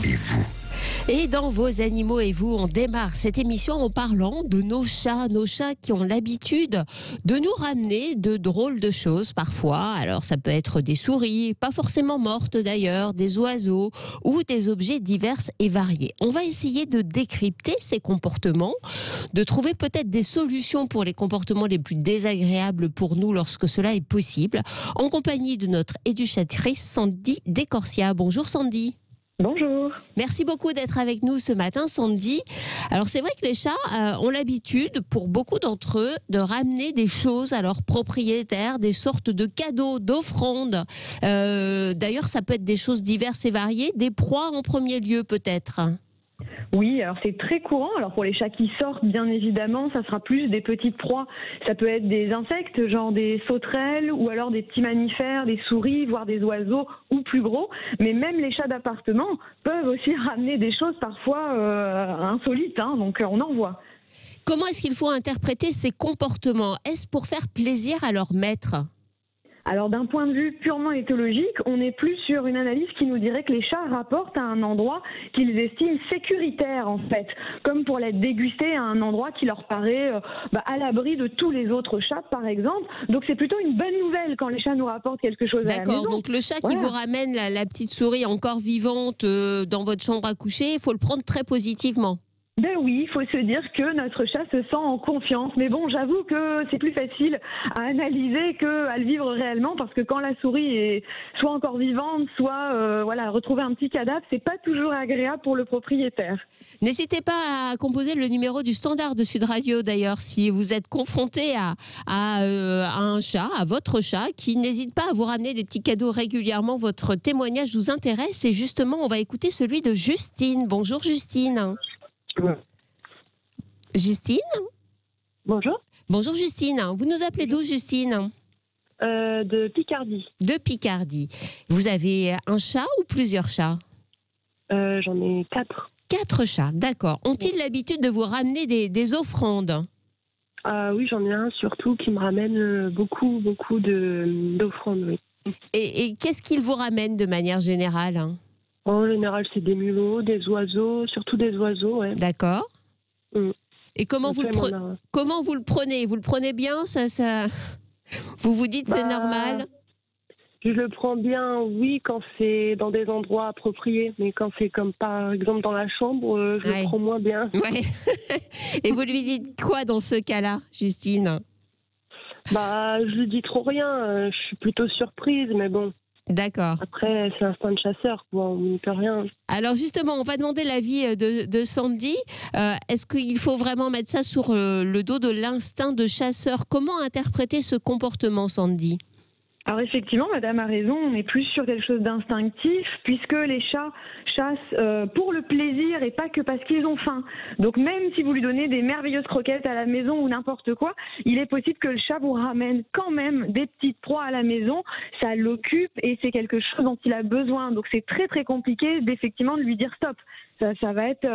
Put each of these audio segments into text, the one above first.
et vous. Et dans Vos animaux et vous, on démarre cette émission en parlant de nos chats qui ont l'habitude de nous ramener de drôles de choses parfois. Alors ça peut être des souris, pas forcément mortes d'ailleurs, des oiseaux ou des objets divers et variés. On va essayer de décrypter ces comportements, de trouver peut-être des solutions pour les comportements les plus désagréables pour nous lorsque cela est possible, en compagnie de notre éducatrice Sandy Décorsia. Bonjour Sandy. Bonjour. Merci beaucoup d'être avec nous ce matin, Sandy. Alors c'est vrai que les chats ont l'habitude, pour beaucoup d'entre eux, de ramener des choses à leurs propriétaires, des sortes de cadeaux, d'offrandes. D'ailleurs, ça peut être des choses diverses et variées, des proies en premier lieu peut-être. Oui, alors c'est très courant. Alors pour les chats qui sortent, bien évidemment, ça sera plus des petites proies. Ça peut être des insectes, genre des sauterelles, ou alors des petits mammifères, des souris, voire des oiseaux, ou plus gros. Mais même les chats d'appartement peuvent aussi ramener des choses parfois insolites, donc on en voit. Comment est-ce qu'il faut interpréter ces comportements? Est-ce pour faire plaisir à leur maître? Alors d'un point de vue purement éthologique, on est plus sur une analyse qui nous dirait que les chats rapportent à un endroit qu'ils estiment sécuritaire en fait, comme pour les déguster à un endroit qui leur paraît à l'abri de tous les autres chats par exemple. Donc c'est plutôt une bonne nouvelle quand les chats nous rapportent quelque chose à la maison. D'accord, donc le chat qui vous ramène la petite souris encore vivante dans votre chambre à coucher, il faut le prendre très positivement. Ben oui, il faut se dire que notre chat se sent en confiance. Mais bon, j'avoue que c'est plus facile à analyser qu'à le vivre réellement, parce que quand la souris est soit encore vivante, soit retrouver un petit cadavre, c'est pas toujours agréable pour le propriétaire. N'hésitez pas à composer le numéro du standard de Sud Radio d'ailleurs, si vous êtes confronté à un chat, à votre chat, qui n'hésite pas à vous ramener des petits cadeaux régulièrement. Votre témoignage nous intéresse et justement, on va écouter celui de Justine. Bonjour Justine. Justine ? Bonjour. Bonjour Justine. Vous nous appelez d'où Justine ? De Picardie. De Picardie. Vous avez un chat ou plusieurs chats ? J'en ai 4. 4 chats, d'accord. Ont-ils l'habitude de vous ramener des offrandes ? Oui, j'en ai un surtout qui me ramène beaucoup d'offrandes. Oui. Et qu'est-ce qu'ils vous ramènent de manière générale ? En général, c'est des mulots, des oiseaux, surtout des oiseaux. Ouais. D'accord. Et comment vous le prenez ? Vous le prenez bien ça... Vous vous dites c'est normal ? Je le prends bien, oui, quand c'est dans des endroits appropriés. Mais quand c'est comme par exemple dans la chambre, je le prends moins bien. Ouais. Et vous lui dites quoi dans ce cas-là, Justine ? Je lui dis trop rien. Je suis plutôt surprise, mais bon. D'accord. Après, c'est l'instinct de chasseur, quoi. On n'y peut rien. Alors justement, on va demander l'avis de Sandy. Est-ce qu'il faut vraiment mettre ça sur le dos de l'instinct de chasseur ? Comment interpréter ce comportement, Sandy ? Alors effectivement, madame a raison, on est plus sur quelque chose d'instinctif, puisque les chats chassent pour le plaisir et pas que parce qu'ils ont faim. Donc même si vous lui donnez des merveilleuses croquettes à la maison ou n'importe quoi, il est possible que le chat vous ramène quand même des petites proies à la maison. Ça l'occupe et c'est quelque chose dont il a besoin. Donc c'est très très compliqué d'effectivement de lui dire stop. Ça va être,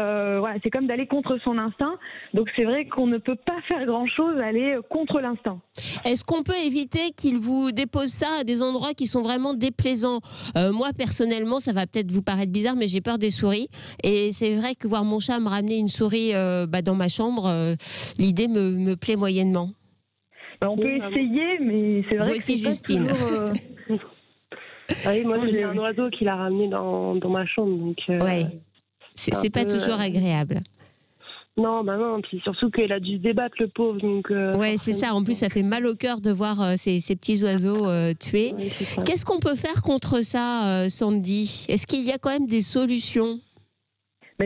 c'est comme d'aller contre son instinct. Donc c'est vrai qu'on ne peut pas faire grand-chose, aller contre l'instinct. Est-ce qu'on peut éviter qu'il vous dépose ça à des endroits qui sont vraiment déplaisants ? Moi, personnellement, ça va peut-être vous paraître bizarre, mais j'ai peur des souris. Et c'est vrai que voir mon chat me ramener une souris dans ma chambre, l'idée me plaît moyennement. On peut essayer, mais c'est vrai vous que aussi, c'est Justine. pas toujours... Oui, moi, j'ai un oiseau qui l'a ramené dans ma chambre. Donc, ouais. C'est pas toujours agréable. Non, puis surtout qu'il a dû se débattre, le pauvre. Donc, ouais, c'est ça. En plus, ça fait mal au cœur de voir ces petits oiseaux tués. Ouais, qu'est-ce qu'on peut faire contre ça, Sandy ? Est-ce qu'il y a quand même des solutions ?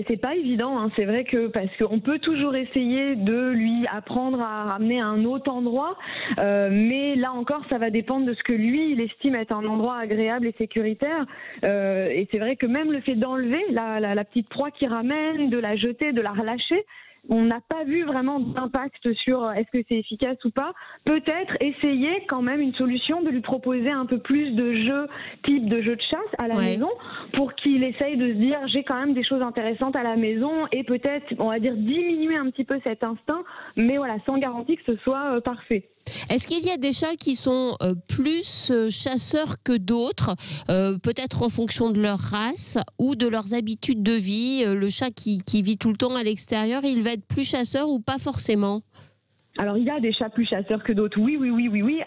C'est pas évident, c'est vrai que parce qu'on peut toujours essayer de lui apprendre à ramener à un autre endroit, mais là encore ça va dépendre de ce que lui il estime être un endroit agréable et sécuritaire. Et c'est vrai que même le fait d'enlever la petite proie qu'il ramène, de la jeter, de la relâcher, on n'a pas vu vraiment d'impact sur est-ce que c'est efficace ou pas. Peut-être essayer quand même une solution de lui proposer un peu plus de jeux, type de jeux de chasse à la maison, pour qu'il essaye de se dire j'ai quand même des choses intéressantes à la maison et peut-être, on va dire, diminuer un petit peu cet instinct, mais voilà, sans garantie que ce soit parfait. Est-ce qu'il y a des chats qui sont plus chasseurs que d'autres, peut-être en fonction de leur race ou de leurs habitudes de vie? Le chat qui vit tout le temps à l'extérieur, il va être plus chasseur ou pas forcément? Alors, il y a des chats plus chasseurs que d'autres, oui.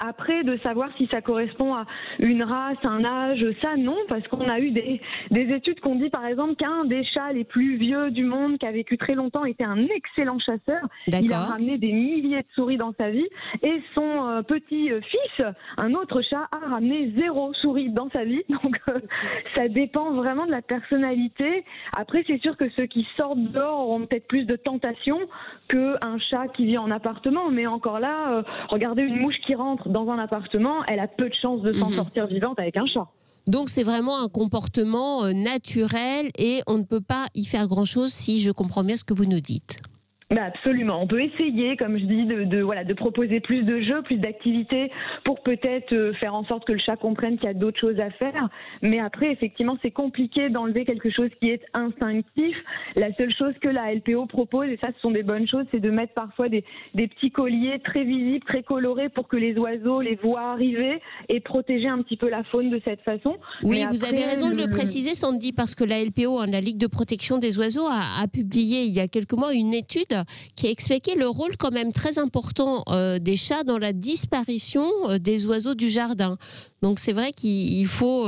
Après, de savoir si ça correspond à une race, un âge, ça, non, parce qu'on a eu des études qui ont dit, par exemple, qu'un des chats les plus vieux du monde, qui a vécu très longtemps, était un excellent chasseur. Il a ramené des milliers de souris dans sa vie. Et son petit-fils, un autre chat, a ramené 0 souris dans sa vie. Donc, ça dépend vraiment de la personnalité. Après, c'est sûr que ceux qui sortent dehors auront peut-être plus de tentations qu'un chat qui vit en appartement. Mais encore là, regardez une mouche qui rentre dans un appartement, elle a peu de chances de s'en sortir vivante avec un chat. Donc c'est vraiment un comportement naturel et on ne peut pas y faire grand-chose si je comprends bien ce que vous nous dites. Absolument. On peut essayer, comme je dis, de proposer plus de jeux, plus d'activités pour peut-être faire en sorte que le chat comprenne qu'il y a d'autres choses à faire. Mais après, effectivement, c'est compliqué d'enlever quelque chose qui est instinctif. La seule chose que la LPO propose, et ça, ce sont des bonnes choses, c'est de mettre parfois des petits colliers très visibles, très colorés pour que les oiseaux les voient arriver et protéger un petit peu la faune de cette façon. Oui, vous avez raison de le préciser, Sandy, parce que la LPO, la Ligue de protection des oiseaux, a publié il y a quelques mois une étude qui a expliqué le rôle quand même très important des chats dans la disparition des oiseaux du jardin. Donc c'est vrai qu'il faut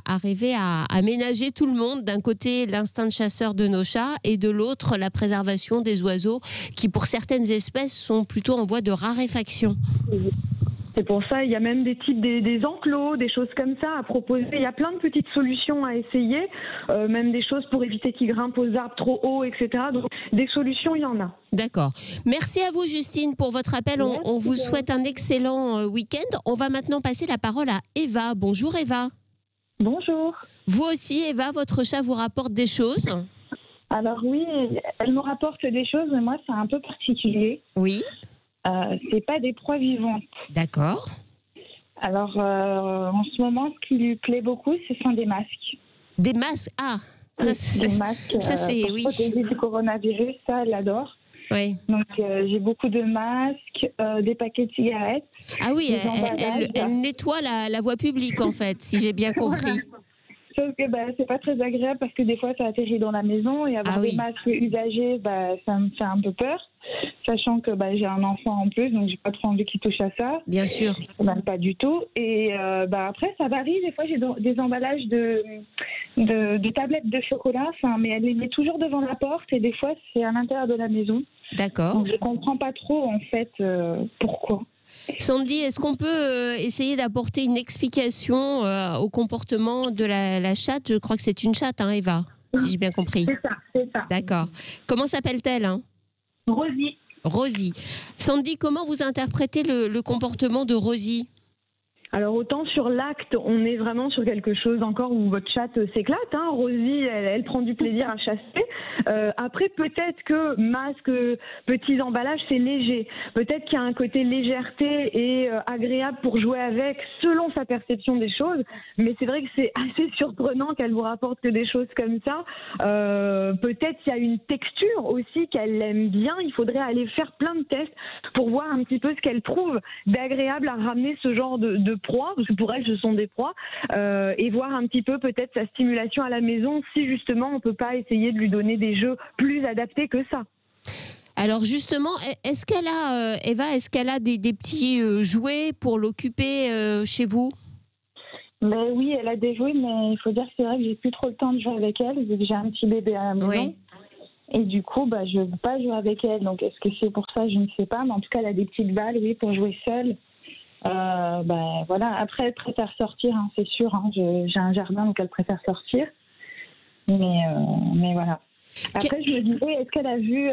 arriver à ménager tout le monde. D'un côté, l'instinct de chasseur de nos chats et de l'autre, la préservation des oiseaux qui, pour certaines espèces, sont plutôt en voie de raréfaction. C'est pour ça, il y a même des types des enclos, des choses comme ça à proposer. Il y a plein de petites solutions à essayer, même des choses pour éviter qu'ils grimpent aux arbres trop hauts, etc. Donc des solutions, il y en a. D'accord. Merci à vous, Justine, pour votre appel. On vous souhaite un excellent week-end. On va maintenant passer la parole à Eva. Bonjour Eva. Bonjour. Vous aussi, Eva, votre chat vous rapporte des choses? Alors oui, elle me rapporte des choses, mais moi c'est un peu particulier. Oui. C'est pas des proies vivantes. D'accord. Alors, en ce moment, ce qui lui plaît beaucoup, ce sont des masques. Des masques? Ah, des masques pour protéger du coronavirus, ça, elle adore. Oui. Donc, j'ai beaucoup de masques, des paquets de cigarettes. Ah oui, elle nettoie la voie publique, en fait, si j'ai bien compris. Sauf que c'est pas très agréable parce que des fois, ça atterrit dans la maison et avoir des masques usagés, ça me fait un peu peur. Sachant que j'ai un enfant en plus, donc j'ai pas trop envie qu'il touche à ça. Bien sûr. Même pas du tout. Et après, ça varie. Des fois, j'ai des emballages de tablettes de chocolat, mais elle les met toujours devant la porte et des fois, c'est à l'intérieur de la maison. D'accord. Donc je comprends pas trop, en fait, pourquoi. Sandy, est-ce qu'on peut essayer d'apporter une explication au comportement de la chatte? Je crois que c'est une chatte, hein, Eva, si j'ai bien compris. C'est ça. D'accord. Comment s'appelle-t-elle, Rosie. Rosie. Sandy, comment vous interprétez le comportement de Rosie? Alors autant sur l'acte, on est vraiment sur quelque chose encore où votre chatte s'éclate. Rosie, elle prend du plaisir à chasser. Après, peut-être que masque, petits emballages, c'est léger. Peut-être qu'il y a un côté légèreté et agréable pour jouer avec selon sa perception des choses. Mais c'est vrai que c'est assez surprenant qu'elle vous rapporte que des choses comme ça. Peut-être qu'il y a une texture aussi qu'elle aime bien. Il faudrait aller faire plein de tests pour voir un petit peu ce qu'elle trouve d'agréable à ramener ce genre de proies, parce que pour elle, ce sont des proies, et voir un petit peu peut-être sa stimulation à la maison, si justement on ne peut pas essayer de lui donner des jeux plus adaptés que ça. Alors justement, est-ce qu'elle a, Eva, des petits jouets pour l'occuper chez vous? Mais oui, elle a des jouets, mais il faut dire que c'est vrai que j'ai plus trop le temps de jouer avec elle, vu que j'ai un petit bébé à la maison. Oui. Et du coup, je ne veux pas jouer avec elle. Donc, est-ce que c'est pour ça? Je ne sais pas. Mais en tout cas, elle a des petites balles, oui, pour jouer seule. Voilà. Après, elle préfère sortir, c'est sûr. J'ai un jardin, donc elle préfère sortir. Mais voilà. Après, je me disais, est-ce qu'elle a vu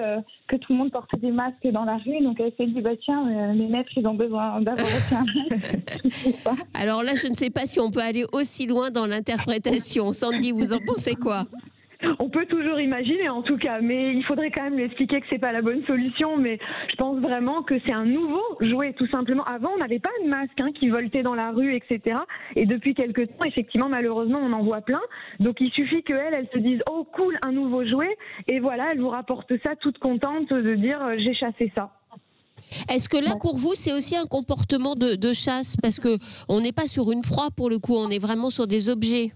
que tout le monde portait des masques dans la rue? Donc, elle s'est dit, tiens, les maîtres, ils ont besoin d'avoir aussi un masque. Alors là, je ne sais pas si on peut aller aussi loin dans l'interprétation. Sandy, vous en pensez quoi? On peut toujours imaginer en tout cas, mais il faudrait quand même lui expliquer que c'est pas la bonne solution. Mais je pense vraiment que c'est un nouveau jouet, tout simplement. Avant, on n'avait pas de masque qui voltait dans la rue, etc. Et depuis quelques temps, effectivement, malheureusement, on en voit plein. Donc il suffit qu'elle se dise, oh cool, un nouveau jouet, et voilà, elle vous rapporte ça toute contente de dire j'ai chassé ça. Est-ce que là, pour vous, c'est aussi un comportement de chasse? Parce qu'on n'est pas sur une proie pour le coup, on est vraiment sur des objets.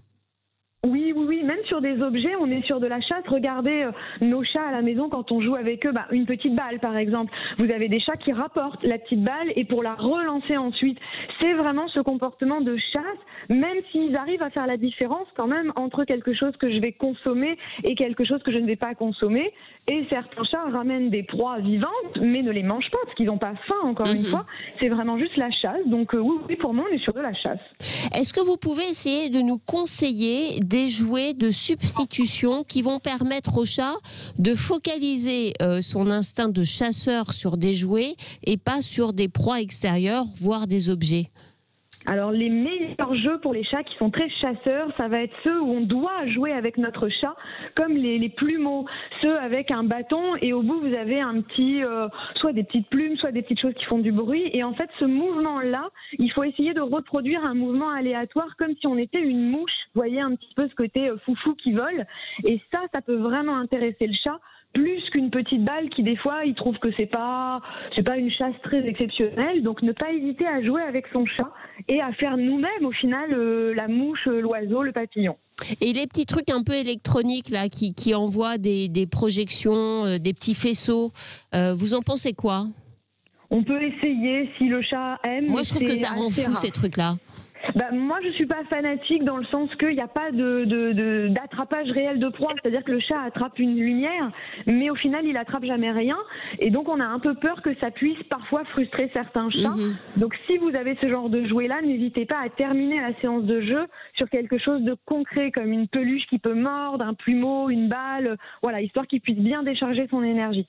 Oui, même sur des objets, on est sur de la chasse. Regardez nos chats à la maison quand on joue avec eux, une petite balle par exemple. Vous avez des chats qui rapportent la petite balle et pour la relancer ensuite. C'est vraiment ce comportement de chasse, même s'ils arrivent à faire la différence quand même entre quelque chose que je vais consommer et quelque chose que je ne vais pas consommer. Et certains chats ramènent des proies vivantes, mais ne les mangent pas parce qu'ils n'ont pas faim, encore une fois. C'est vraiment juste la chasse. Donc oui, pour moi, on est sur de la chasse. Est-ce que vous pouvez essayer de nous conseiller des jouets de substitution qui vont permettre au chat de focaliser son instinct de chasseur sur des jouets et pas sur des proies extérieures, voire des objets? Alors les meilleurs jeux pour les chats qui sont très chasseurs, ça va être ceux où on doit jouer avec notre chat, comme les plumeaux, ceux avec un bâton et au bout vous avez un petit, soit des petites plumes, soit des petites choses qui font du bruit. Et en fait ce mouvement-là, il faut essayer de reproduire un mouvement aléatoire comme si on était une mouche. Vous voyez un petit peu ce côté foufou qui vole. Et ça peut vraiment intéresser le chat. Plus qu'une petite balle qui des fois il trouve que c'est pas une chasse très exceptionnelle, donc ne pas hésiter à jouer avec son chat et à faire nous-mêmes au final la mouche, l'oiseau, le papillon. Et les petits trucs un peu électroniques là qui envoient des projections, des petits faisceaux, vous en pensez quoi? On peut essayer si le chat aime. Moi je trouve que ça rend fou ces trucs-là. Moi, je suis pas fanatique dans le sens qu'il n'y a pas d'attrapage réel de proie. C'est-à-dire que le chat attrape une lumière, mais au final, il attrape jamais rien. Et donc, on a un peu peur que ça puisse parfois frustrer certains chats. Donc, si vous avez ce genre de jouet-là, n'hésitez pas à terminer la séance de jeu sur quelque chose de concret, comme une peluche qui peut mordre, un plumeau, une balle, voilà, histoire qu'il puisse bien décharger son énergie.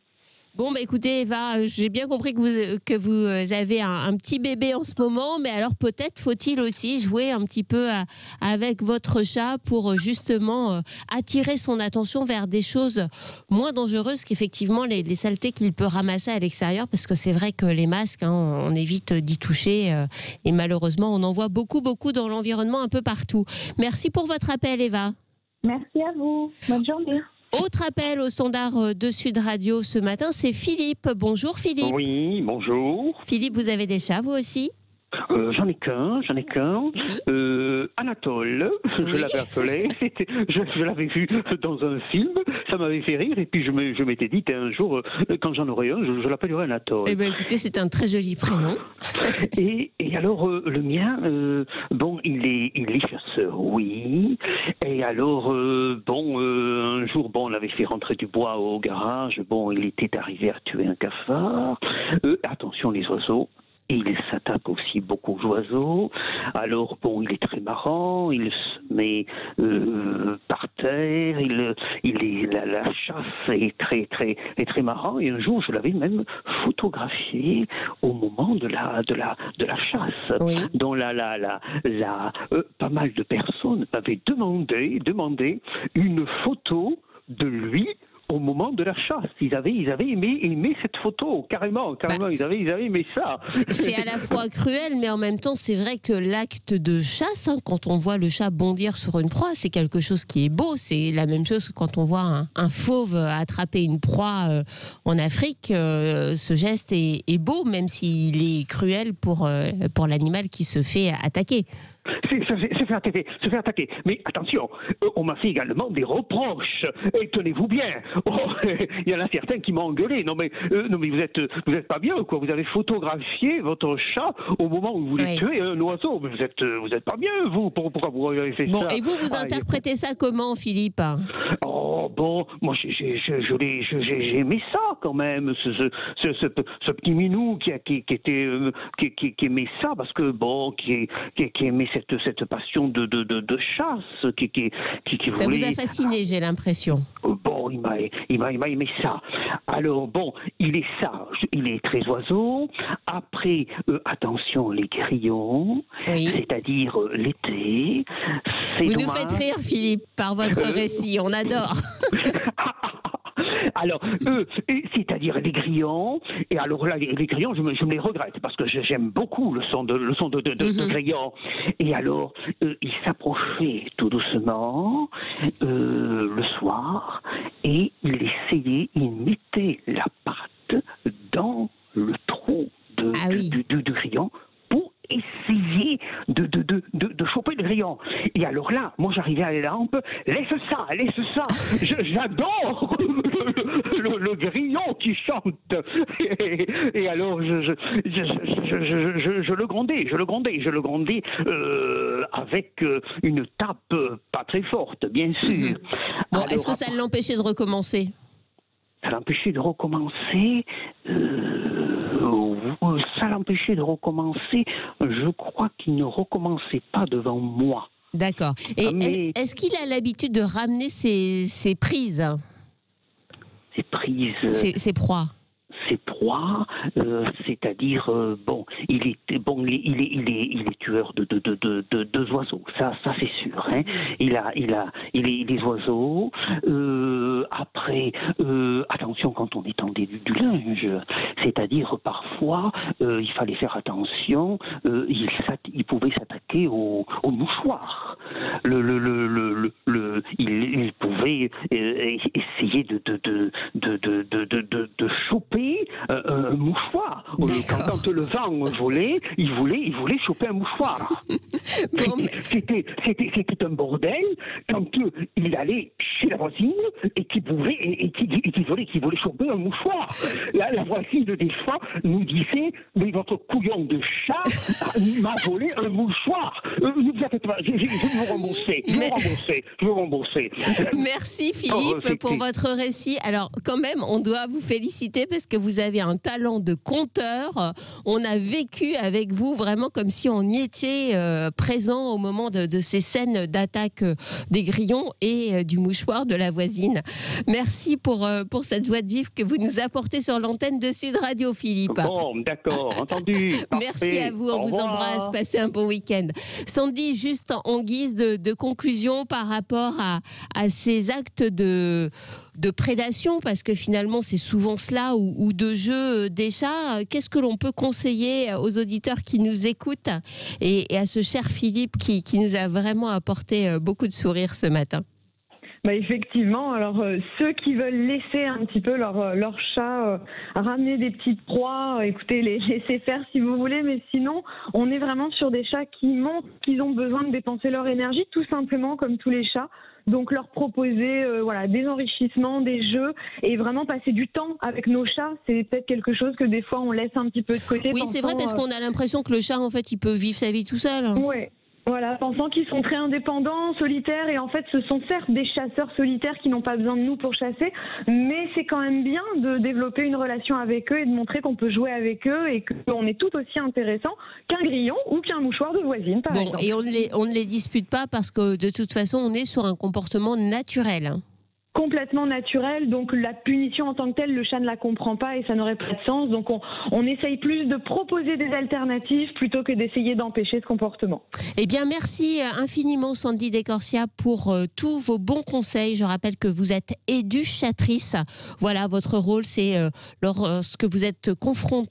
Bon, écoutez, Eva, j'ai bien compris que vous avez un petit bébé en ce moment, mais alors peut-être faut-il aussi jouer un petit peu avec votre chat pour justement attirer son attention vers des choses moins dangereuses qu'effectivement les saletés qu'il peut ramasser à l'extérieur, parce que c'est vrai que les masques, on évite d'y toucher et malheureusement, on en voit beaucoup dans l'environnement un peu partout. Merci pour votre appel, Eva. Merci à vous. Bonne journée. Autre appel au standard de Sud Radio ce matin, c'est Philippe. Bonjour Philippe. Oui, bonjour. Philippe, vous avez des chats vous aussi? J'en ai qu'un. Anatole, je l'avais appelé. Je l'avais vu dans un film, ça m'avait fait rire. Et puis je m'étais dit qu'un jour, quand j'en aurais un, je l'appellerai Anatole. Eh bien écoutez, c'est un très joli prénom. Et alors, le mien, il est chasseur, oui. Et alors, un jour, on avait fait rentrer du bois au garage. Il était arrivé à tuer un cafard. Attention les oiseaux. Et il s'attaque aussi beaucoup aux oiseaux. Alors, il est très marrant, il se met par terre, la chasse est très marrant. Et un jour, je l'avais même photographié au moment de la chasse, oui. Dont pas mal de personnes avaient demandé une photo de lui au moment de la chasse. Ils avaient aimé cette photo, carrément. Ils avaient aimé ça. C'est à la fois cruel, mais en même temps, c'est vrai que l'acte de chasse, quand on voit le chat bondir sur une proie, c'est quelque chose qui est beau. C'est la même chose que quand on voit un fauve attraper une proie en Afrique. Ce geste est beau, même s'il est cruel pour l'animal qui se fait attaquer. Se fait attaquer. Mais attention, on m'a fait également des reproches. Et tenez-vous bien. Il y en a certains qui m'ont engueulé. Non mais vous êtes pas bien, quoi. Vous avez photographié votre chat au moment où vous voulez tuer un oiseau. Mais vous êtes pas bien, vous. Pourquoi vous avez fait ça? Et vous interprétez ça comment, Philippe? Moi j'ai aimé ça quand même. Ce petit minou qui aimait ça parce que qui aimait cette passion de chasse qui ça voulait... vous a fasciné, j'ai l'impression. Il m'a aimé ça. Alors il est sage, il est très oiseau. Après, attention, les grillons, c'est-à-dire l'été. Vous nous faites rire, Philippe, par votre récit, on adore. Alors, c'est-à-dire les grillons, et alors là, les grillons, je me les regrette, parce que j'aime beaucoup le son de grillons. Et alors, il s'approchait tout doucement le soir, et il mettait la patte dans le trou y a les lampes. Laisse ça. J'adore le grillon qui chante. Et alors, je le grondais avec une tape pas très forte, bien sûr. Bon, est-ce que ça l'empêchait de recommencer? Ça l'empêchait de recommencer. Je crois qu'il ne recommençait pas devant moi. D'accord. Et est-ce qu'il a l'habitude de ramener ses prises? Ses prises. Ses proies. Ses proies, c'est-à-dire il est tueur de oiseaux, ça c'est sûr. Hein. Il est des oiseaux. Après, attention quand on étendait du linge, c'est-à-dire parfois il fallait faire attention. Il pouvait s'attaquer au mouchoir. Il pouvait essayer de choper un mouchoir. Quand le vent volait, il voulait choper un mouchoir. Bon, c'était un bordel quand il allait chez la voisine et qu'il voulait choper un mouchoir. Là, la voisine des fois nous disait: mais votre couillon de chat m'a volé un mouchoir. Ne vous inquiétez pas, je vais vous rembourser. Je vais vous rembourser. Merci Philippe pour votre récit. Alors quand même, on doit vous féliciter parce que vous avez un talent de conteur. On a vécu avec vous vraiment comme si on y était présent au moment de ces scènes d'attaque des grillons et du mouchoir de la voisine. Merci pour cette joie de vivre que vous nous apportez sur l'antenne de Sud Radio, Philippe. Bon, d'accord, entendu. Merci à vous, on vous embrasse. Passez un bon week-end. Sandy, juste en guise de conclusion par rapport à ces actes de prédation, parce que finalement c'est souvent cela, ou de jeu des chats, qu'est-ce que l'on peut conseiller aux auditeurs qui nous écoutent et à ce cher Philippe qui nous a vraiment apporté beaucoup de sourires ce matin? Effectivement, alors ceux qui veulent laisser un petit peu leur chat ramener des petites proies, écoutez, les laisser faire si vous voulez, mais sinon on est vraiment sur des chats qui montrent qu'ils ont besoin de dépenser leur énergie, tout simplement comme tous les chats. Donc leur proposer des enrichissements, des jeux et vraiment passer du temps avec nos chats, c'est peut-être quelque chose que des fois on laisse un petit peu de côté. Oui, c'est vrai, parce qu'on a l'impression que le chat, en fait, il peut vivre sa vie tout seul. Ouais. Voilà, pensant qu'ils sont très indépendants, solitaires, et en fait ce sont certes des chasseurs solitaires qui n'ont pas besoin de nous pour chasser, mais c'est quand même bien de développer une relation avec eux et de montrer qu'on peut jouer avec eux et qu'on est tout aussi intéressant qu'un grillon ou qu'un mouchoir de voisine, par exemple. Et on ne les dispute pas parce que de toute façon on est sur un comportement naturel. Complètement naturel, donc la punition en tant que telle, le chat ne la comprend pas et ça n'aurait pas de sens. Donc on essaye plus de proposer des alternatives plutôt que d'essayer d'empêcher ce comportement. Eh bien, merci infiniment Sandy Descorsia pour tous vos bons conseils. Je rappelle que vous êtes éducatrice. Voilà, votre rôle, c'est lorsque vous êtes confronté